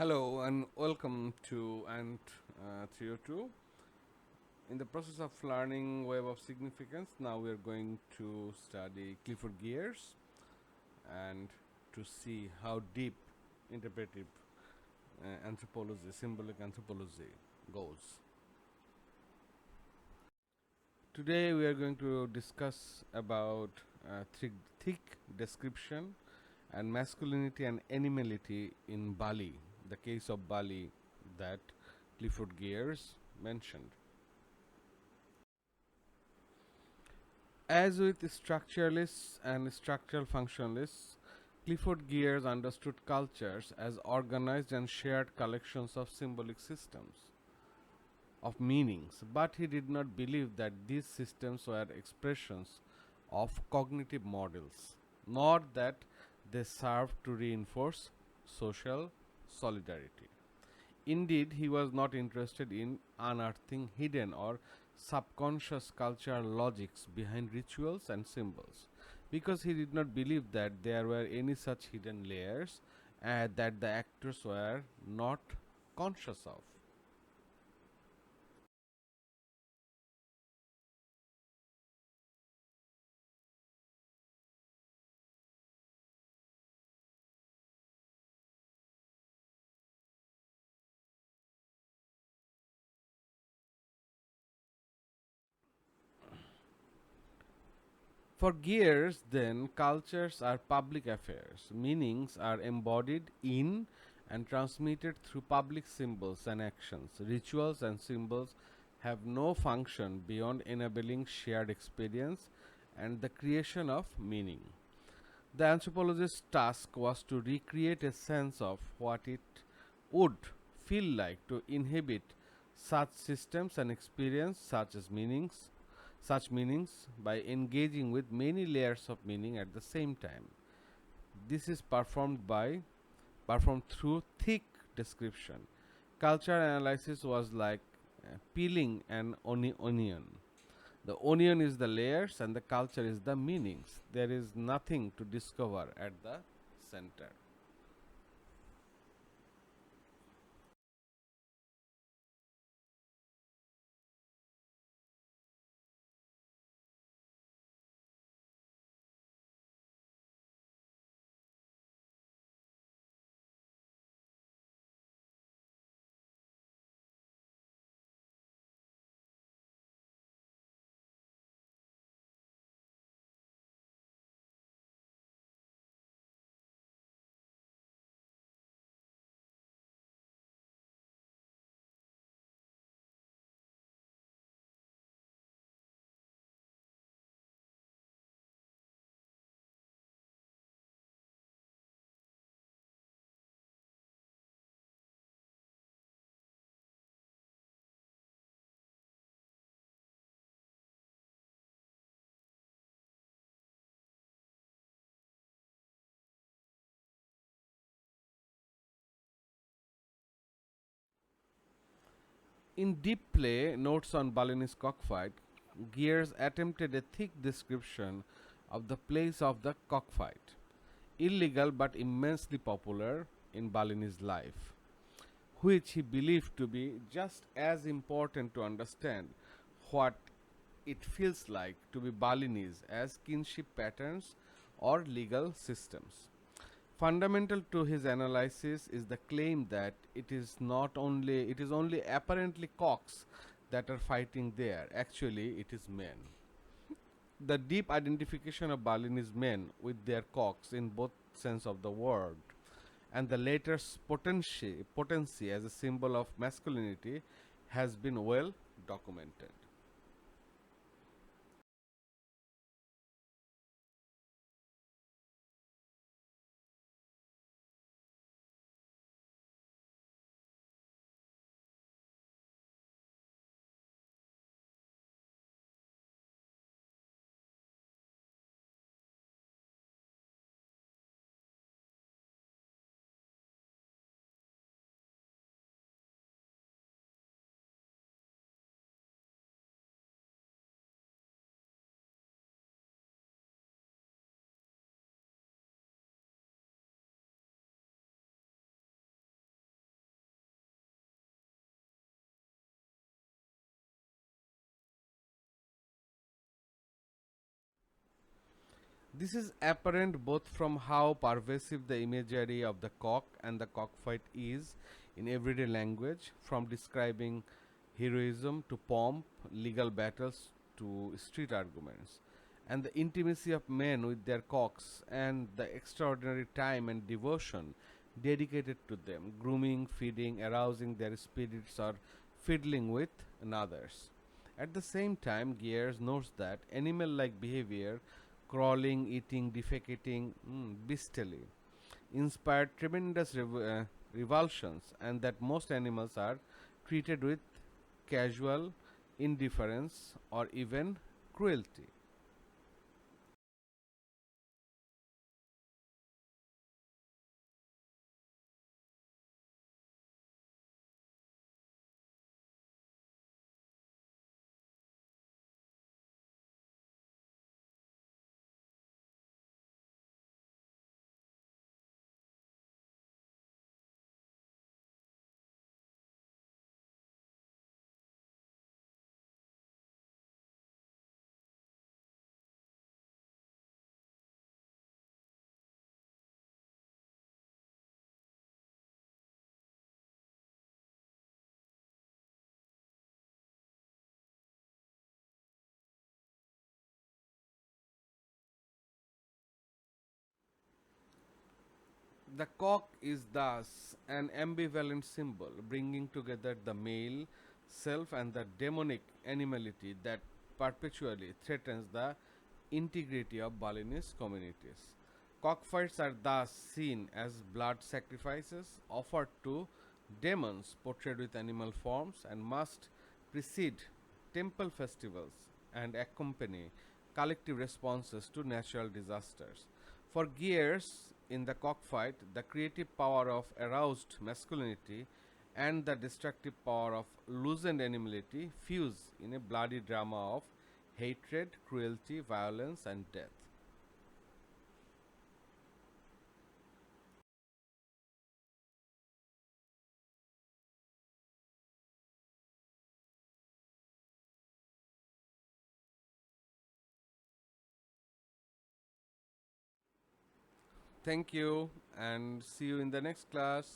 Hello and welcome to Ant 302. In the process of learning Web of Significance, now we are going to study Clifford Geer's and to see how deep interpretive anthropology, symbolic anthropology goes. Today we are going to discuss about thick description and masculinity and animality in Bali, the case of Bali that Clifford Geer's mentioned. As with structuralists and structural functionalists, Clifford Geer's understood cultures as organized and shared collections of symbolic systems of meanings, but he did not believe that these systems were expressions of cognitive models, nor that they served to reinforce social solidarity. Indeed, he was not interested in unearthing hidden or subconscious cultural logics behind rituals and symbols, because he did not believe that there were any such hidden layers that the actors were not conscious of. For Gears, then, cultures are public affairs. Meanings are embodied in and transmitted through public symbols and actions. Rituals and symbols have no function beyond enabling shared experience and the creation of meaning. The anthropologist's task was to recreate a sense of what it would feel like to inhabit such systems and experience such meanings by engaging with many layers of meaning at the same time. This is performed through thick description. Culture analysis was like peeling an onion. The onion is the layers and the culture is the meanings. There is nothing to discover at the center. In Deep Play, Notes on Balinese Cockfight, Gears attempted a thick description of the place of the cockfight, illegal but immensely popular in Balinese life, which he believed to be just as important to understand what it feels like to be Balinese as kinship patterns or legal systems. Fundamental to his analysis is the claim that it is only apparently cocks that are fighting there. Actually, it is men. The deep identification of Balinese men with their cocks in both sense of the word and the latter's potency as a symbol of masculinity has been well documented. This is apparent both from how pervasive the imagery of the cock and the cockfight is in everyday language, from describing heroism to pomp, legal battles to street arguments, and the intimacy of men with their cocks and the extraordinary time and devotion dedicated to them, grooming, feeding, arousing their spirits, or fiddling with others. At the same time, Gears notes that animal like behavior, crawling, eating, defecating, beastly, inspired tremendous revulsions, and that most animals are treated with casual indifference or even cruelty. The cock is thus an ambivalent symbol, bringing together the male self and the demonic animality that perpetually threatens the integrity of Balinese communities. Cockfights are thus seen as blood sacrifices offered to demons portrayed with animal forms and must precede temple festivals and accompany collective responses to natural disasters. For Gears, in the cockfight, the creative power of aroused masculinity and the destructive power of loosened animality fuse in a bloody drama of hatred, cruelty, violence, and death. Thank you and see you in the next class.